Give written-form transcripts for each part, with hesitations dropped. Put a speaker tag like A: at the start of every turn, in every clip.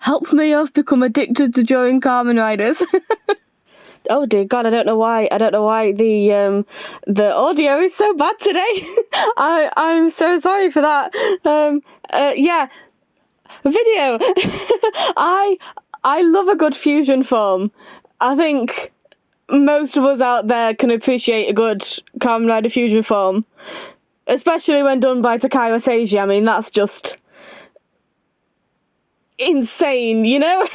A: help me, I've become addicted to drawing Kamen Riders. Oh dear God, I don't know why the audio is so bad today. I'm so sorry for that. Yeah, video. I love a good fusion form. I think most of us out there can appreciate a good Kamen Rider fusion form, especially when done by Takara Seiji. I mean, that's just insane, you know?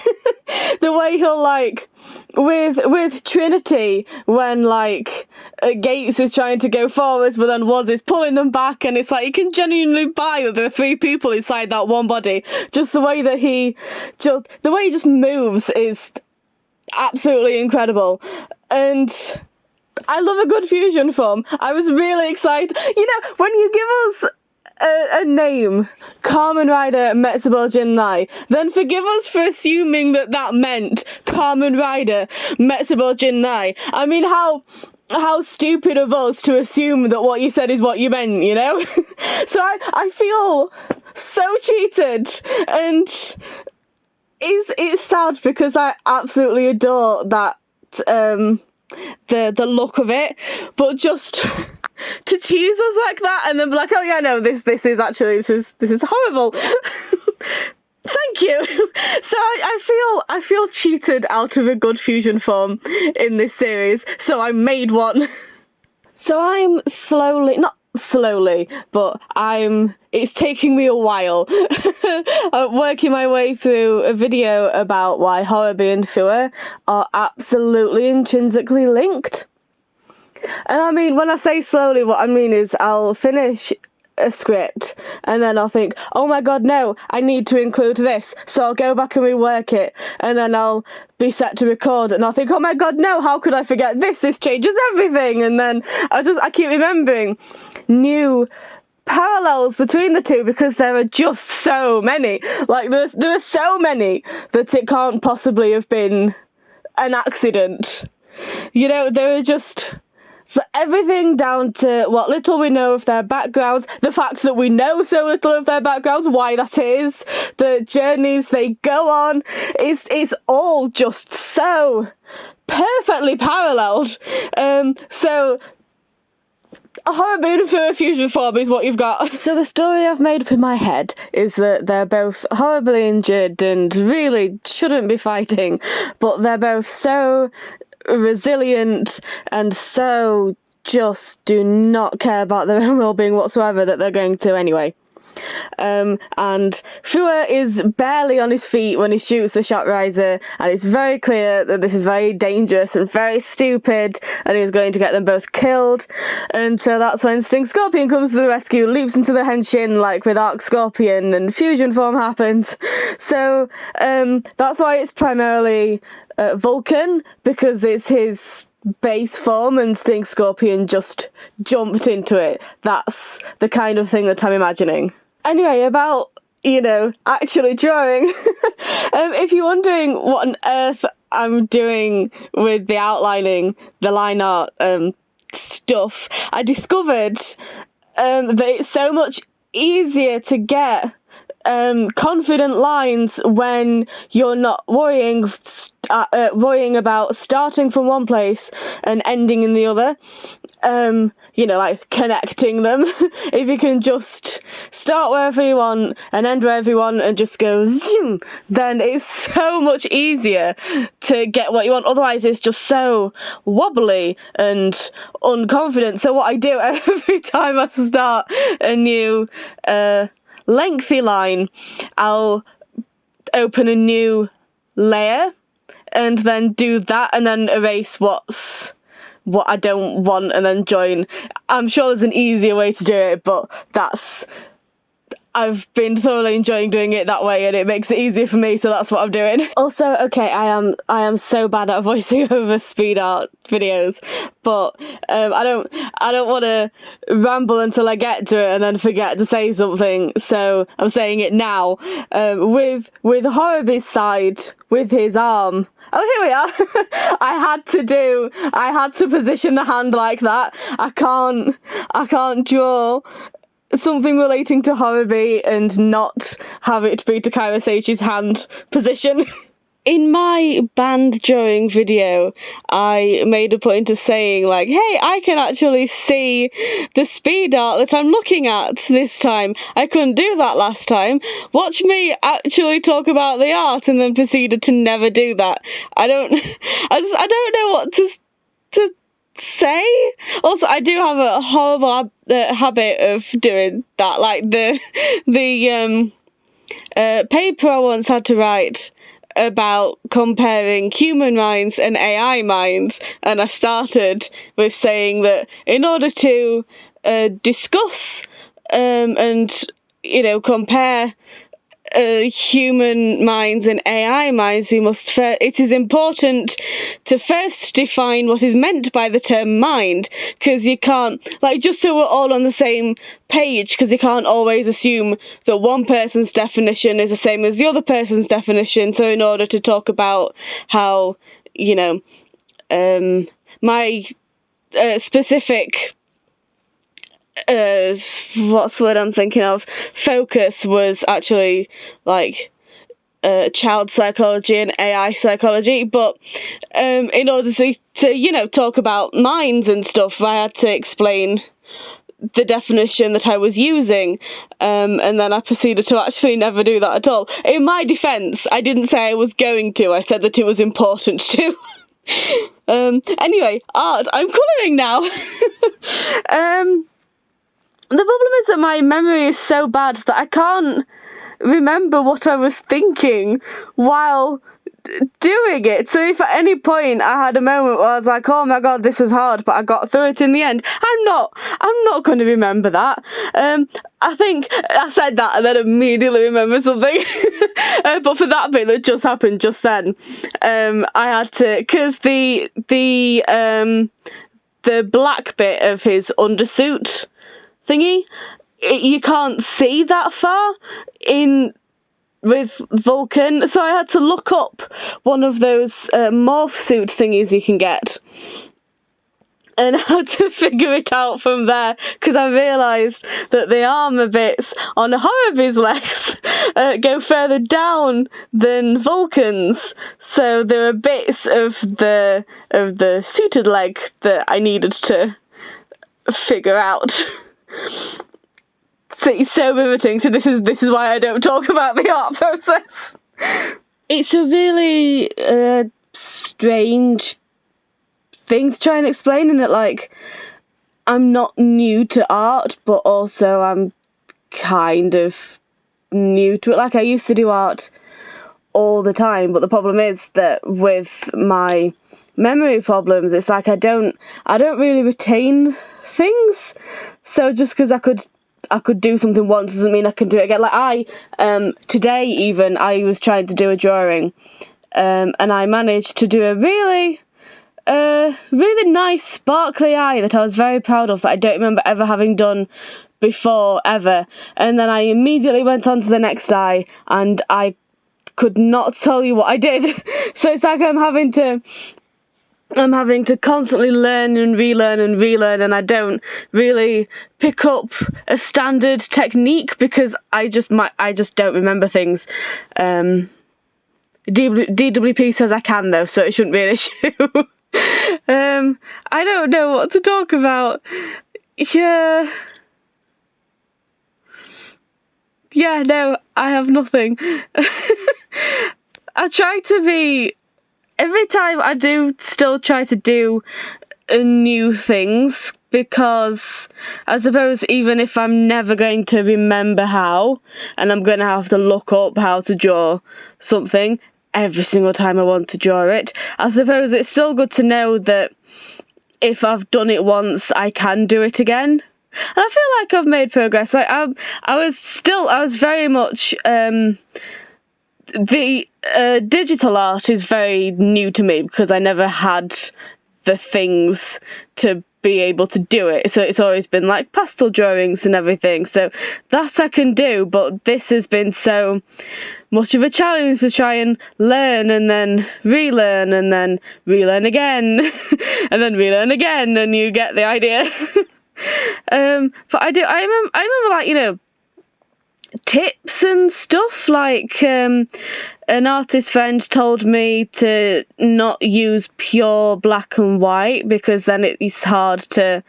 A: The way he'll, like, with Trinity, when, like, Gates is trying to go forwards, but then Woz is pulling them back, and it's like, you can genuinely buy that there are three people inside that one body. Just the way that he just moves is absolutely incredible. And I love a good fusion form. I was really excited. You know, when you give us a name, Kamen Rider Metsubo Jinnai, then forgive us for assuming that meant Kamen Rider Metsubo Jinnai. I mean, how stupid of us to assume that what you said is what you meant, you know? So I feel so cheated, and it's sad because I absolutely adore that the look of it, but just to tease us like that and then be like, oh yeah, no, this is horrible. Thank you. So I feel cheated out of a good fusion form in this series, so I made one. So I'm not slowly, but it's taking me a while working my way through a video about why Horobi and Fua are absolutely intrinsically linked. And I mean, when I say slowly, what I mean is I'll finish a script and then I'll think, oh my god, no, I need to include this, so I'll go back and rework it, and then I'll be set to record and I'll think, oh my god, no, how could I forget this changes everything, and then I keep remembering new parallels between the two because there are just so many. Like there are so many that it can't possibly have been an accident. You know, there are just... So everything down to what little we know of their backgrounds, the fact that we know so little of their backgrounds, why that is, the journeys they go on, it's all just so perfectly paralleled. So Horobi and Fua fusion form is what you've got. So the story I've made up in my head is that they're both horribly injured and really shouldn't be fighting, but they're both so resilient and so just do not care about their own well-being whatsoever that they're going to anyway. And Fua is barely on his feet when he shoots the Shock Riser, and it's very clear that this is very dangerous and very stupid, and he's going to get them both killed. And so that's when Sting Scorpion comes to the rescue, leaps into the Henshin like with Arc Scorpion, and fusion form happens. So that's why it's primarily Vulcan, because it's his base form and Sting Scorpion just jumped into it. That's the kind of thing that I'm imagining. Anyway, about, you know, actually drawing. If you're wondering what on earth I'm doing with the outlining, the line art stuff, I discovered that it's so much easier to get confident lines when you're not worrying about starting from one place and ending in the other. You know, like connecting them. If you can just start wherever you want and end wherever you want and just go zoom, then it's so much easier to get what you want. Otherwise, it's just so wobbly and unconfident. So what I do every time I start a new lengthy line, I'll open a new layer and then do that and then erase what I don't want and then join. I'm sure there's an easier way to do it, but I've been thoroughly enjoying doing it that way and it makes it easier for me, so that's what I'm doing. Also, okay, I am so bad at voicing over speed art videos, but I don't want to ramble until I get to it and then forget to say something, so I'm saying it now. With Horobi's side, with his arm. Oh, here we are. I had to position the hand like that. I can't draw something relating to Horobi and not have it be Takara Seichi's hand position. In my band drawing video, I made a point of saying, like, hey, I can actually see the speed art that I'm looking at this time. I couldn't do that last time. Watch me actually talk about the art, and then proceeded to never do that. I don't know what to say. Also, I do have a horrible habit of doing that. Like the paper I once had to write about comparing human minds and AI minds, and I started with saying that in order to discuss and compare human minds and AI minds, it is important to first define what is meant by the term mind, because you can't, like, just so we're all on the same page, because you can't always assume that one person's definition is the same as the other person's definition. So in order to talk about how, my specific what's the word I'm thinking of? Focus was actually like child psychology and AI psychology, but in order to talk about minds and stuff, I had to explain the definition that I was using, and then I proceeded to actually never do that at all. In my defense, I didn't say I was going to. I said that it was important to. Anyway, art. I'm colouring now. The problem is that my memory is so bad that I can't remember what I was thinking while doing it. So if at any point I had a moment where I was like, oh my god, this was hard, but I got through it in the end, I'm not going to remember that. I think I said that and then immediately remembered something. But for that bit that just happened just then, I had to, because the black bit of his undersuit thingy, you can't see that far in with Vulcan, so I had to look up one of those morph suit thingies you can get, and I had to figure it out from there, because I realised that the armour bits on Horobi's legs go further down than Vulcan's, so there are bits of the suited leg that I needed to figure out. So it's so riveting. So this is why I don't talk about the art process. It's a really strange thing to try and explain, in that, like, I'm not new to art, but also I'm kind of new to it. Like, I used to do art all the time, but the problem is that with my memory problems, it's like I don't really retain things. So just because I could do something once doesn't mean I can do it again. Like today even, I was trying to do a drawing, and I managed to do a really nice sparkly eye that I was very proud of, that I don't remember ever having done before, ever. And then I immediately went on to the next eye, and I could not tell you what I did. So it's like I'm having to constantly learn and relearn, and I don't really pick up a standard technique because I just don't remember things. DWP says I can, though, so it shouldn't be an issue. I don't know what to talk about. Yeah, no, I have nothing. I try to be... Every time I do still try to do new things, because I suppose even if I'm never going to remember how, and I'm going to have to look up how to draw something every single time I want to draw it, I suppose it's still good to know that if I've done it once, I can do it again. And I feel like I've made progress. Like I was very much... The digital art is very new to me because I never had the things to be able to do it. So it's always been like pastel drawings and everything. So that I can do, but this has been so much of a challenge to try and learn and then relearn and then relearn again and then relearn again, and you get the idea. But I remember like, you know, tips and stuff, like an artist friend told me to not use pure black and white because then it's hard to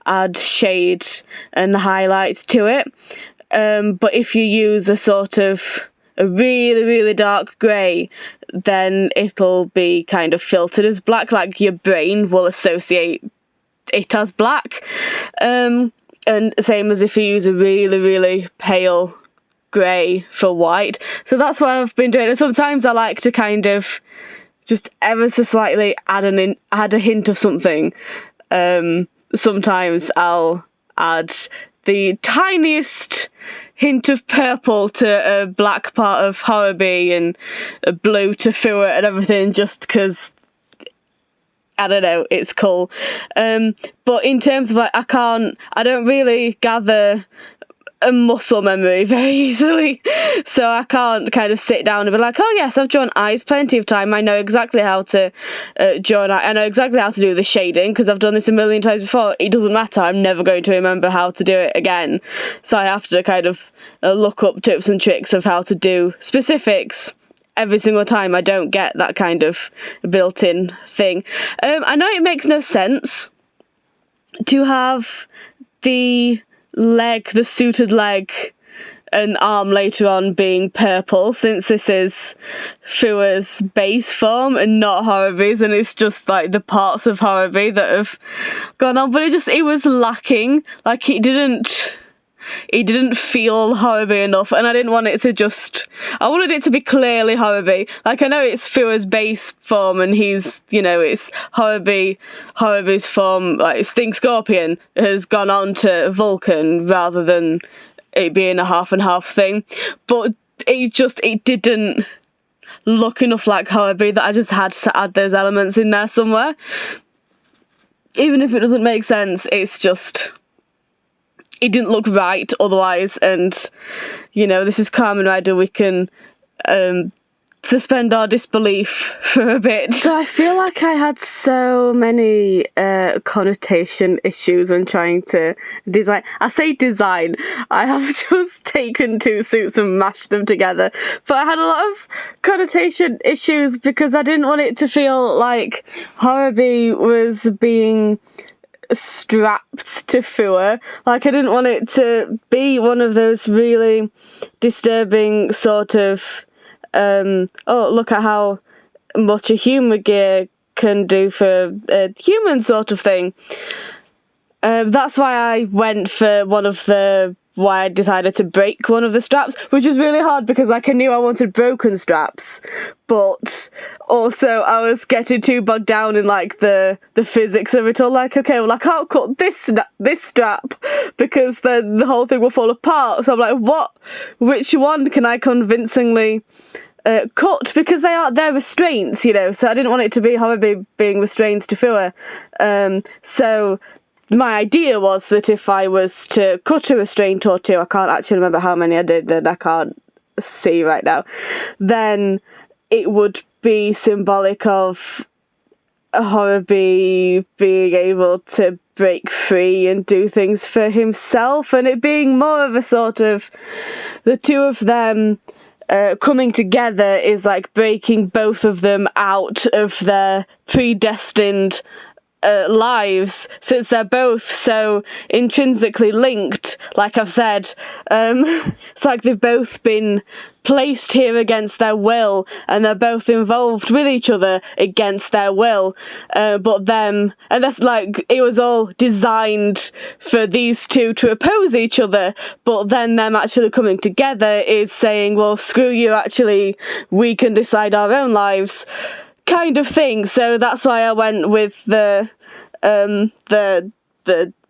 A: add shade and highlights to it. But if you use a sort of a really, really dark grey, then it'll be kind of filtered as black, like your brain will associate it as black. And same as if you use a really, really pale grey for white. So that's what I've been doing. And sometimes I like to kind of just ever so slightly add a hint of something. Sometimes I'll add the tiniest hint of purple to a black part of Horribee and a blue to Fua and everything, just because, I don't know, it's cool. But in terms of like, I don't really gather a muscle memory very easily, so I can't kind of sit down and be like, oh yes, I've drawn eyes plenty of time, I know exactly how to draw an eye, I know exactly how to do the shading because I've done this a million times before. It doesn't matter, I'm never going to remember how to do it again, so I have to kind of look up tips and tricks of how to do specifics every single time. I don't get that kind of built-in thing. I know it makes no sense to have the suited leg and arm later on being purple, since this is Fua's base form and not Horibee's, and it's just like the parts of Horribee that have gone on. But it was lacking. Like it didn't feel Horribee enough, and I didn't want it to I wanted it to be clearly Horribee. Like, I know it's Fua's base form and he's, you know, it's Horibee's form, like Stink Scorpion has gone on to Vulcan rather than it being a half and half thing. But it didn't look enough like Horribee that I just had to add those elements in there somewhere. Even if it doesn't make sense, it's just, it didn't look right otherwise. And, you know, this is Kamen Rider, we can suspend our disbelief for a bit. So I feel like I had so many connotation issues when trying to design. I say design, I have just taken two suits and mashed them together. But I had a lot of connotation issues because I didn't want it to feel like Horribee was being strapped to Fua. Like, I didn't want it to be one of those really disturbing sort of oh, look at how much a human gear can do for a human sort of thing. That's why I went for why I decided to break one of the straps, which was really hard because like I knew I wanted broken straps, but also I was getting too bogged down in like the physics of it all. Like, okay, well I can't cut this strap because then the whole thing will fall apart. So I'm like, which one can I convincingly cut, because they're restraints, you know. So I didn't want it to be Horribee being restrained to Fua. So my idea was that if I was to cut a restraint or two, I can't actually remember how many I did and I can't see right now, then it would be symbolic of Horribee being able to break free and do things for himself, and it being more of a sort of the two of them coming together is like breaking both of them out of their predestined lives, since they're both so intrinsically linked. Like I've said, it's like they've both been placed here against their will, and they're both involved with each other against their will. And that's like, it was all designed for these two to oppose each other, but then them actually coming together is saying, well, screw you, actually, we can decide our own lives, kind of thing. So that's why I went with the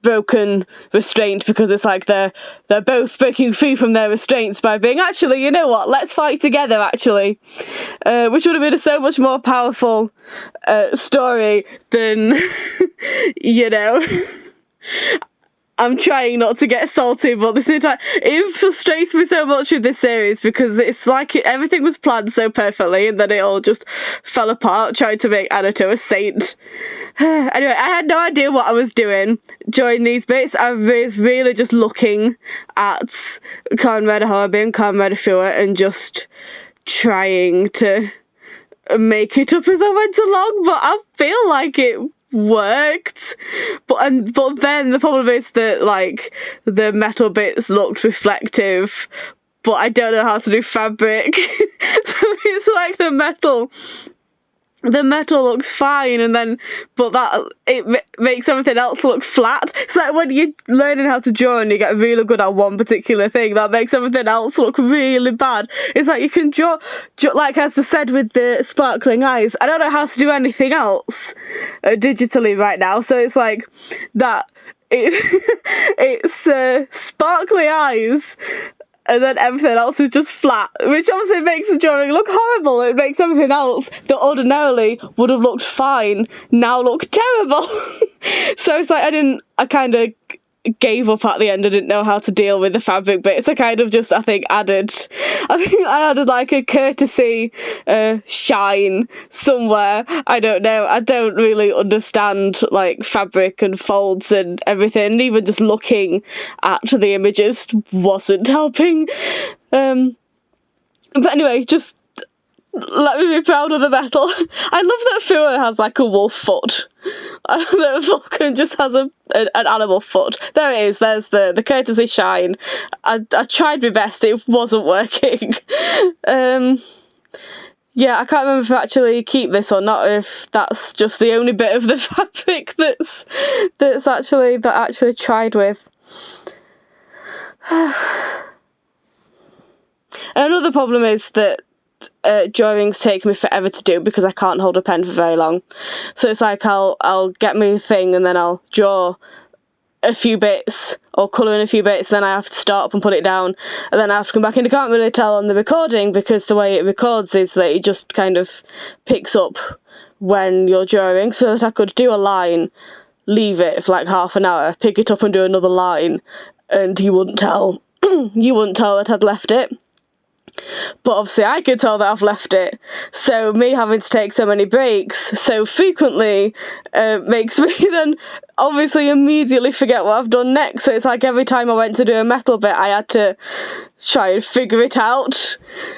A: broken restraint, because it's like they're both breaking free from their restraints by being, actually, you know what, let's fight together, actually, which would have been a so much more powerful story than you know I'm trying not to get salty, but the same time, it frustrates me so much with this series because it's like everything was planned so perfectly and then it all just fell apart trying to make Anato a saint. Anyway, I had no idea what I was doing during these bits. I was really just looking at Kamen Rider Horibi and Kamen Rider Fua and just trying to make it up as I went along, but I feel like it worked, but then the problem is that like the metal bits looked reflective, but I don't know how to do fabric. So it's like the metal looks fine, and then but that it makes everything else look flat. It's like when you're learning how to draw and you get really good at one particular thing, that makes everything else look really bad. It's like you can draw like as I said with the sparkling eyes, I don't know how to do anything else digitally right now, so it's like that it's sparkly eyes and then everything else is just flat, which obviously makes the drawing look horrible. It makes everything else that ordinarily would have looked fine now look terrible. So it's like I kind of gave up at the end. I didn't know how to deal with the fabric bits. I kind of just, I think I added like a courtesy shine somewhere. I don't know. I don't really understand like fabric and folds and everything. Even just looking at the images wasn't helping. But anyway, just let me be proud of the metal. I love that Fua has like a wolf foot. The Vulcan just has an animal foot. There it is. There's the courtesy shine. I tried my best. It wasn't working. Yeah, I can't remember if I actually keep this or not. If that's just the only bit of the fabric that actually tried with. Another problem is that drawings take me forever to do because I can't hold a pen for very long. So it's like I'll get my thing and then I'll draw a few bits or colour in a few bits, then I have to stop and put it down, and then I have to come back, and I can't really tell on the recording because the way it records is that it just kind of picks up when you're drawing, so that I could do a line, leave it for like half an hour, pick it up and do another line, and you wouldn't tell that I'd left it. But obviously I could tell that I've left it, so me having to take so many breaks so frequently makes me then obviously immediately forget what I've done next. So it's like every time I went to do a metal bit I had to try and figure it out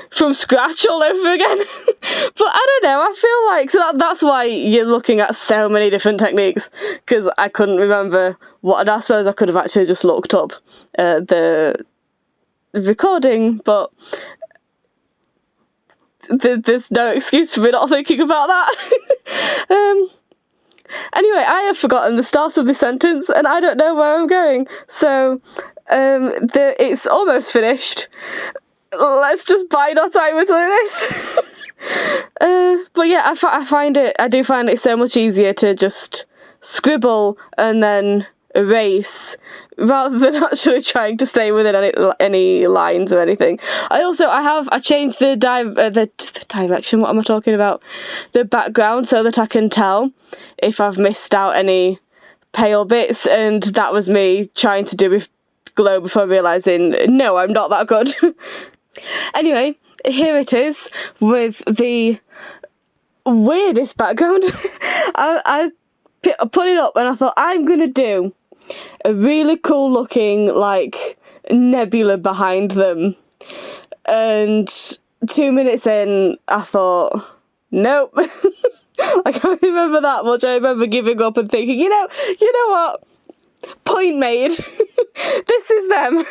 A: from scratch all over again. But I don't know, I feel like that's why you're looking at so many different techniques, because I couldn't remember what I suppose I could have actually just looked up the recording, but there's no excuse for me not thinking about that. Anyway, I have forgotten the start of this sentence and I don't know where I'm going, so it's almost finished. Let's just bide our time with this. But yeah, I do find it so much easier to just scribble and then erase rather than actually trying to stay within any lines or anything. I changed the direction. What am I talking about? The background, so that I can tell if I've missed out any pale bits, and that was me trying to do with glow before realising no, I'm not that good. Anyway, here it is with the weirdest background. I put it up and I thought I'm gonna do a really cool looking like nebula behind them, and 2 minutes in I thought nope. I can't remember that much. I remember giving up and thinking, you know what, point made. This is them.